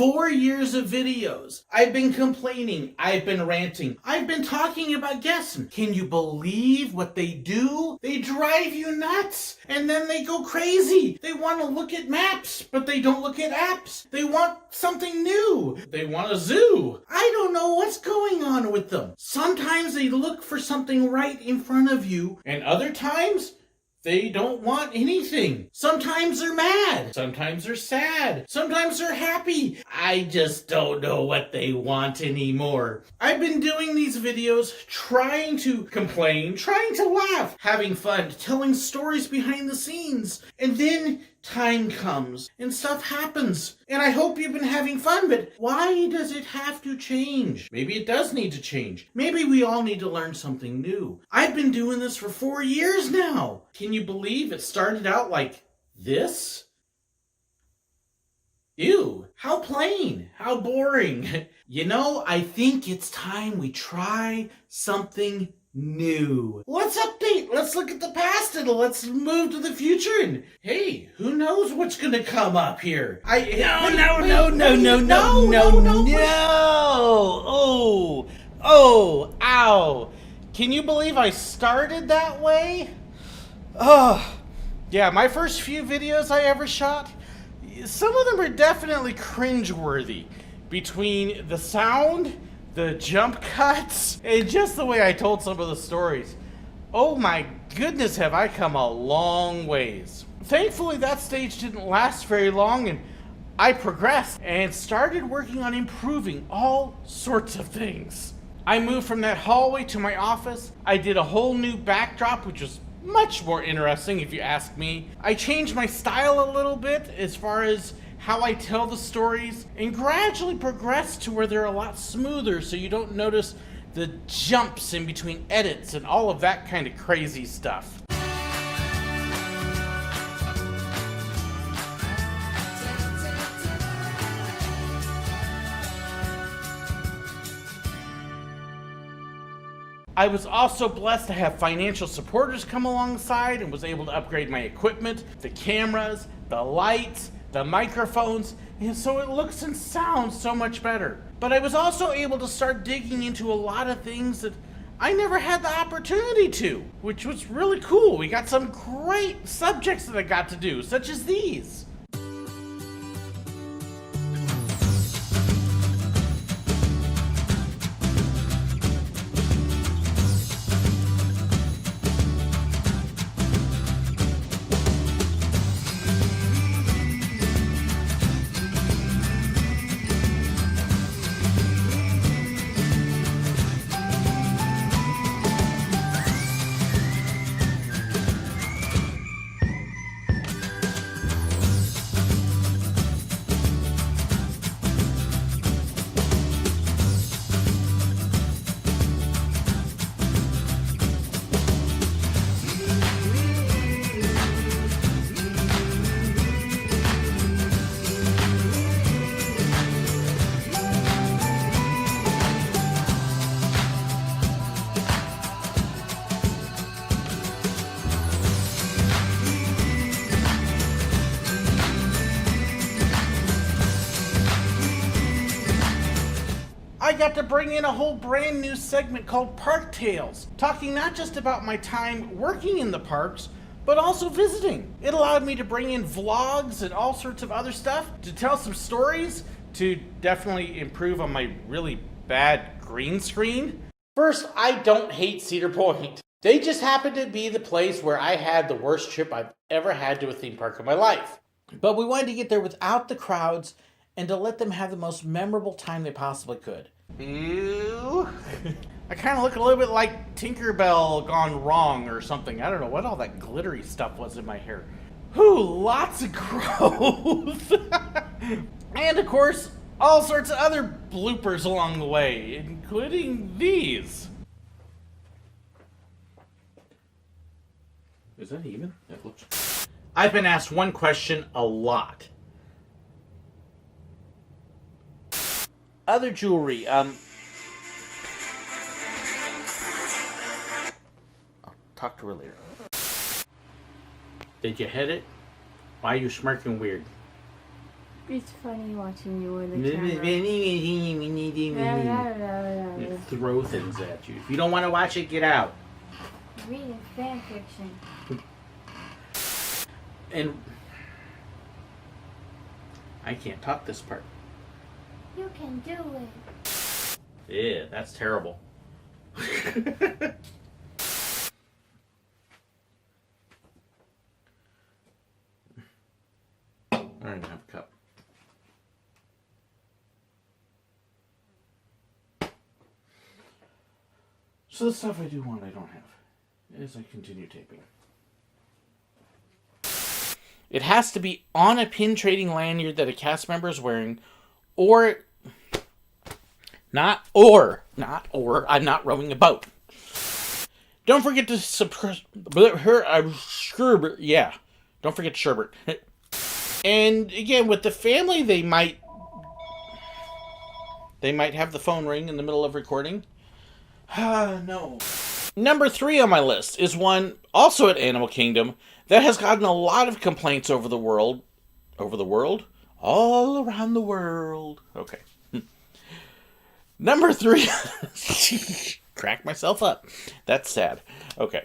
4 years of videos. I've been complaining. I've been ranting. I've been talking about guessing. Can you believe what they do? They drive you nuts. And then they go crazy. They want to look at maps, but they don't look at apps. They want something new. They want a zoo. I don't know what's going on with them. Sometimes they look for something right in front of you, and other times they don't want anything. Sometimes they're mad. Sometimes they're sad. Sometimes they're happy. I just don't know what they want anymore. I've been doing these videos trying to complain, trying to laugh, having fun, telling stories behind the scenes. And then time comes and stuff happens. And I hope you've been having fun, but why does it have to change? Maybe it does need to change. Maybe we all need to learn something new. I've been doing this for 4 years now. Can you believe it started out like this? Ew, how plain, how boring. You know, I think it's time we try something new. Let's update. Let's look at the past and let's move to the future. And hey, who knows what's going to come up here? No. Oh, ow. Can you believe I started that way? Oh, yeah, my first few videos I ever shot, some of them are definitely cringeworthy. Between the sound, the jump cuts, and just the way I told some of the stories. Oh my goodness, have I come a long ways. Thankfully, that stage didn't last very long, and I progressed and started working on improving all sorts of things. I moved from that hallway to my office. I did a whole new backdrop, which was much more interesting if you ask me. I changed my style a little bit as far as how I tell the stories, and gradually progressed to where they're a lot smoother so you don't notice the jumps in between edits and all of that kind of crazy stuff. I was also blessed to have financial supporters come alongside and was able to upgrade my equipment, the cameras, the lights, the microphones, and so it looks and sounds so much better. But I was also able to start digging into a lot of things that I never had the opportunity to, which was really cool. We got some great subjects that I got to do, such as these. I got to bring in a whole brand new segment called Park Tales, talking not just about my time working in the parks, but also visiting. It allowed me to bring in vlogs and all sorts of other stuff, to tell some stories, to definitely improve on my really bad green screen. First, I don't hate Cedar Point. They just happen to be the place where I had the worst trip I've ever had to a theme park in my life. But we wanted to get there without the crowds and to let them have the most memorable time they possibly could. Ew. I kind of look a little bit like Tinkerbell gone wrong or something. I don't know what all that glittery stuff was in my hair. Whew, lots of growth. And of course, all sorts of other bloopers along the way, including these. Is that even? It looks... I've been asked one question a lot. Other jewelry, I'll talk to her later. Did you hit it? Why are you smirking weird? It's funny watching you in the camera. Throw things at you. If you don't want to watch it, get out. Reading fan fiction. And I can't talk this part. You can do it. Yeah, that's terrible. I don't even have a cup. So the stuff I do want, I don't have, as I continue taping. It has to be on a pin trading lanyard that a cast member is wearing, or I'm not rowing a boat. Don't forget to suppress her. Yeah, don't forget sherbet. And again, with the family, they might have the phone ring in the middle of recording. No. Number 3 on my list is one also at Animal Kingdom that has gotten a lot of complaints all around the world. Okay. Number 3. Crack myself up. That's sad. Okay.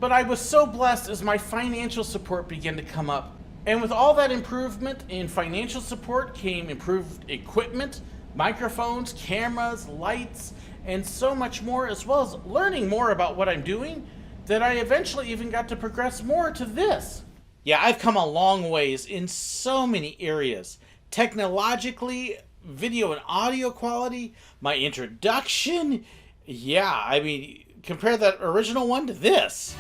But I was so blessed as my financial support began to come up. And with all that improvement in financial support came improved equipment, microphones, cameras, lights, and so much more, as well as learning more about what I'm doing, that I eventually even got to progress more to this. Yeah, I've come a long ways in so many areas. Technologically, video and audio quality, my introduction. Yeah, I mean, compare that original one to this.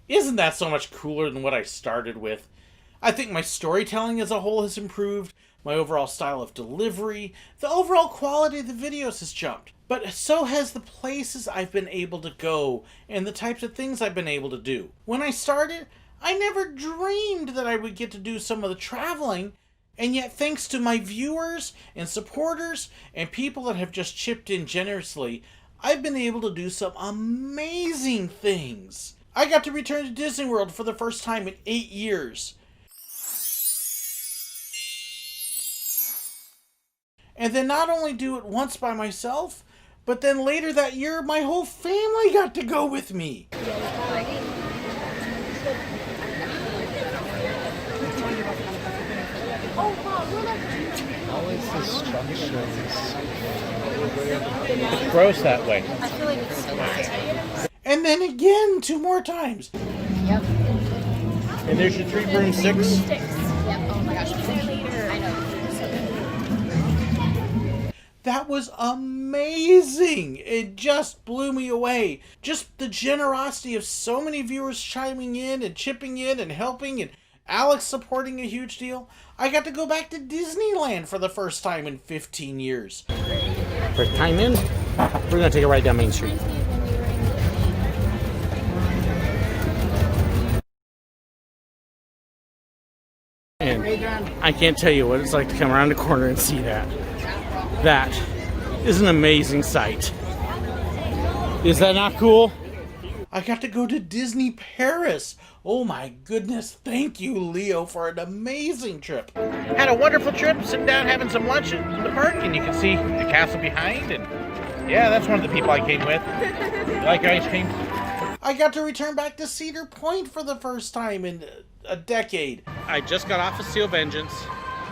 Isn't that so much cooler than what I started with? I think my storytelling as a whole has improved, my overall style of delivery, the overall quality of the videos has jumped. But so has the places I've been able to go and the types of things I've been able to do. When I started, I never dreamed that I would get to do some of the traveling, and yet thanks to my viewers and supporters and people that have just chipped in generously, I've been able to do some amazing things. I got to return to Disney World for the first time in 8 years. And then not only do it once by myself, but then later that year, my whole family got to go with me. Always the structures. It's gross that way. I feel like it's so bad. And then again, 2 more times. Yep. And there's your 3 broomsticks. Yep. Oh my gosh. I know. That was amazing. It just blew me away. Just the generosity of so many viewers chiming in and chipping in and helping, and Alex supporting a huge deal. I got to go back to Disneyland for the first time in 15 years. First time in, we're going to take a ride down Main Street. And I can't tell you what it's like to come around the corner and see that. That is an amazing sight. Is that not cool? I got to go to Disney Paris. Oh my goodness. Thank you, Leo, for an amazing trip. Had a wonderful trip, sitting down having some lunch in the park, and you can see the castle behind. And yeah, that's one of the people I came with. You like ice cream? I got to return back to Cedar Point for the first time in a decade. I just got off of Steel Vengeance,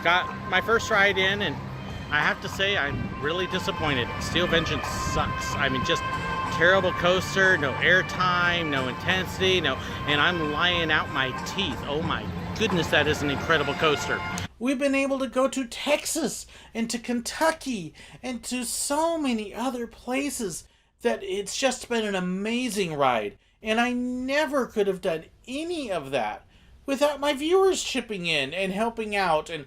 got my first ride in, and I have to say I'm really disappointed. Steel Vengeance sucks. I mean, just terrible coaster, no airtime, no intensity, and I'm lying out my teeth. Oh my goodness, that is an incredible coaster. We've been able to go to Texas and to Kentucky and to so many other places that it's just been an amazing ride. And I never could have done any of that without my viewers chipping in and helping out and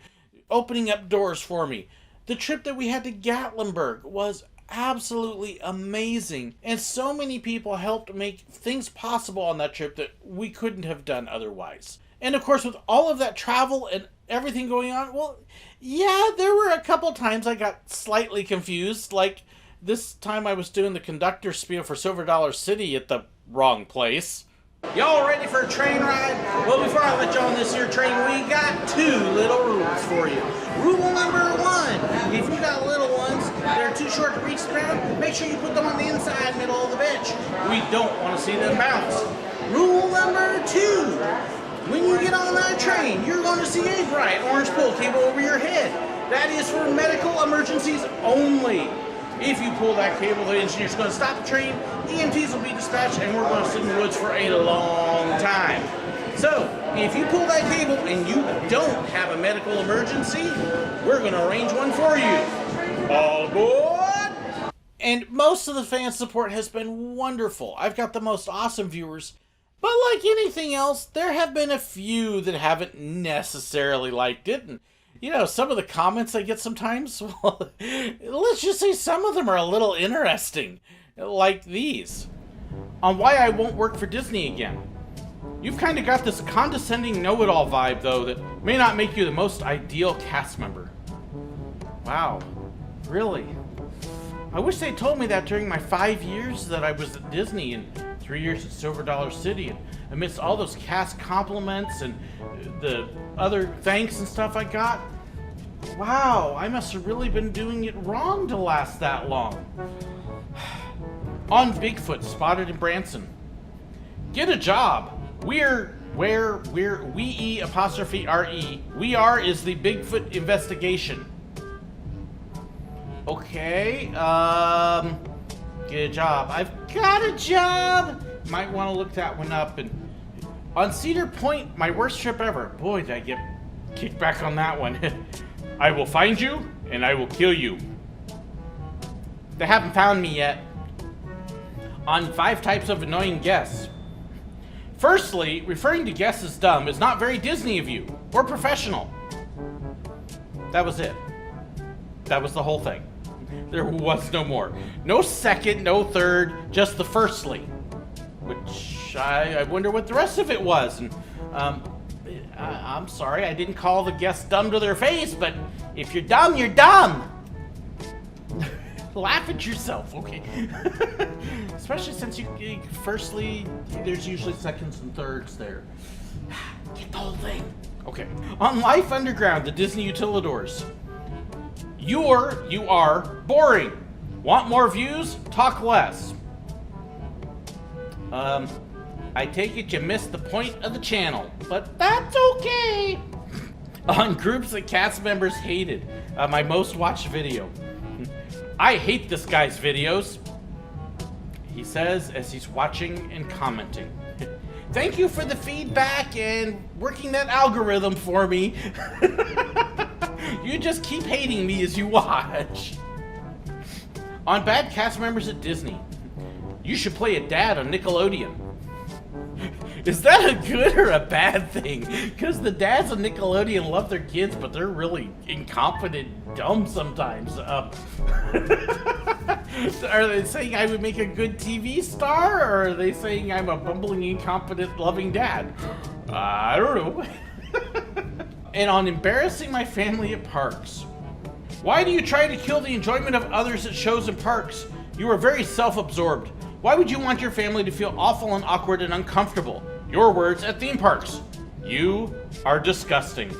opening up doors for me. The trip that we had to Gatlinburg was absolutely amazing, and so many people helped make things possible on that trip that we couldn't have done otherwise. And of course, with all of that travel and everything going on, well, yeah, there were a couple times I got slightly confused. Like this time I was doing the conductor spiel for Silver Dollar City at the wrong place. Y'all ready for a train ride? Well, before I let you on this here train, we got 2 little rules for you. Rule number 1, if you got little ones that are too short to reach the ground, make sure you put them on the inside middle of the bench. We don't want to see them bounce. Rule number 2, when you get on that train, you're going to see a bright orange pull cable over your head. That is for medical emergencies only. If you pull that cable, the engineer's going to stop the train, EMTs will be dispatched, and we're going to sit in the woods for a long time. So, if you pull that cable and you don't have a medical emergency, we're going to arrange one for you. All aboard! And most of the fan support has been wonderful. I've got the most awesome viewers. But like anything else, there have been a few that haven't necessarily liked it. And, you know, some of the comments I get sometimes, well, let's just say some of them are a little interesting. Like these. On why I won't work for Disney again. You've kind of got this condescending know-it-all vibe, though, that may not make you the most ideal cast member. Wow. Really? I wish they told me that during my 5 years that I was at Disney and 3 years at Silver Dollar City, and amidst all those cast compliments and the other thanks and stuff I got. Wow, I must have really been doing it wrong to last that long. On Bigfoot, spotted in Branson. Get a job. We are We are is the Bigfoot investigation. Okay, get a job. I've got a job! Might want to look that one up. And on Cedar Point, my worst trip ever. Boy, did I get kicked back on that one. I will find you, and I will kill you. They haven't found me yet. On 5 types of annoying guests. Firstly, referring to guests as dumb is not very Disney of you, or professional. That was it. That was the whole thing. There was no more. No second, no third, just the firstly. Which, I wonder what the rest of it was. And, I'm sorry, I didn't call the guests dumb to their face, but if you're dumb, you're dumb! Laugh at yourself, okay? Especially since firstly, there's usually seconds and thirds there. Get the whole thing. Okay. On Life Underground, the Disney Utilidors. You are boring. Want more views? Talk less. I take it you missed the point of the channel, but that's okay. On groups that cast members hated, my most watched video. I hate this guy's videos, he says as he's watching and commenting. Thank you for the feedback and working that algorithm for me. You just keep hating me as you watch. On bad cast members at Disney. You should play a dad on Nickelodeon. Is that a good or a bad thing? Because the dads on Nickelodeon love their kids, but they're really incompetent, dumb sometimes. Are they saying I would make a good TV star, or are they saying I'm a bumbling, incompetent, loving dad? I don't know. And on embarrassing my family at parks. Why do you try to kill the enjoyment of others at shows and parks? You are very self-absorbed. Why would you want your family to feel awful and awkward and uncomfortable? Your words at theme parks. You are disgusting.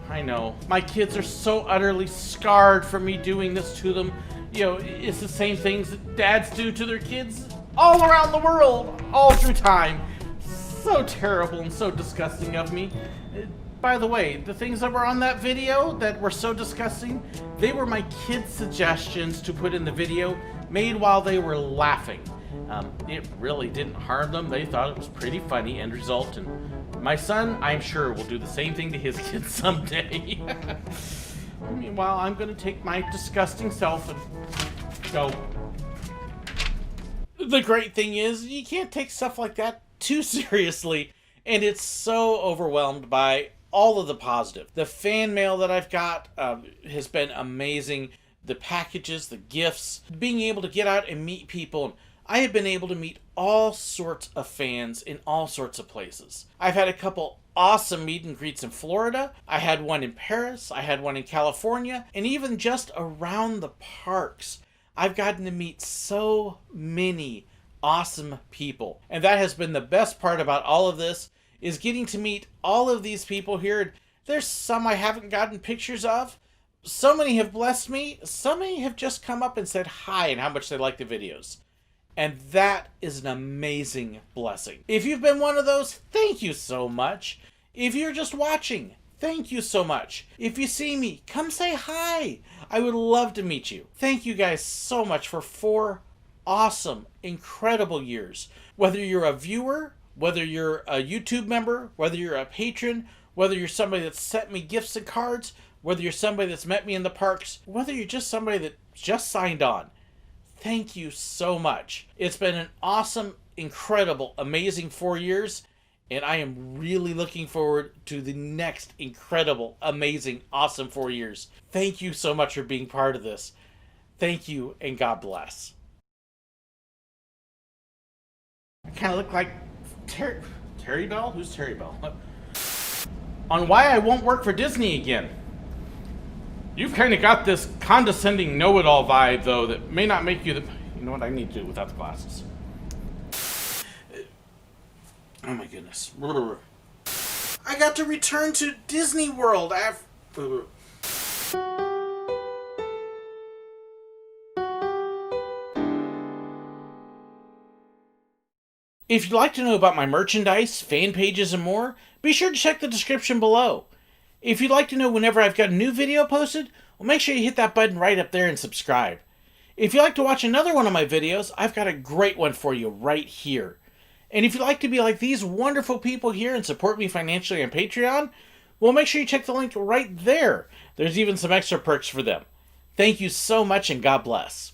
I know. My kids are so utterly scarred from me doing this to them. You know, it's the same things that dads do to their kids all around the world, all through time. So terrible and so disgusting of me. By the way, the things that were on that video that were so disgusting, they were my kids' suggestions to put in the video, made while they were laughing. It really didn't harm them. They thought it was pretty funny end result. And my son, I'm sure, will do the same thing to his kids someday. Meanwhile, I'm going to take my disgusting self and go. The great thing is, you can't take stuff like that too seriously. And it's so overwhelmed by all of the positive. The fan mail that I've got has been amazing. The packages, the gifts, being able to get out and meet people. I have been able to meet all sorts of fans in all sorts of places. I've had a couple awesome meet and greets in Florida. I had one in Paris. I had one in California. And even just around the parks, I've gotten to meet so many awesome people. And that has been the best part about all of this, is getting to meet all of these people here. There's some I haven't gotten pictures of. So many have blessed me. So many have just come up and said hi and how much they like the videos. And that is an amazing blessing. If you've been one of those, thank you so much. If you're just watching, thank you so much. If you see me, come say hi. I would love to meet you. Thank you guys so much for 4 awesome, incredible years. Whether you're a viewer, whether you're a YouTube member, whether you're a patron, whether you're somebody that's sent me gifts and cards, whether you're somebody that's met me in the parks, whether you're just somebody that just signed on. Thank you so much. It's been an awesome, incredible, amazing 4 years, and I am really looking forward to the next incredible, amazing, awesome 4 years. Thank you so much for being part of this. Thank you, and God bless. I kind of look like Terry Bell? Who's Terry Bell? On why I won't work for Disney again. You've kind of got this condescending know-it-all vibe, though, that may not make you the... You know what I need to do without the glasses? Oh my goodness. I got to return to Disney World after... If you'd like to know about my merchandise, fan pages, and more, be sure to check the description below. If you'd like to know whenever I've got a new video posted, well, make sure you hit that button right up there and subscribe. If you'd like to watch another one of my videos, I've got a great one for you right here. And if you'd like to be like these wonderful people here and support me financially on Patreon, well, make sure you check the link right there. There's even some extra perks for them. Thank you so much, and God bless.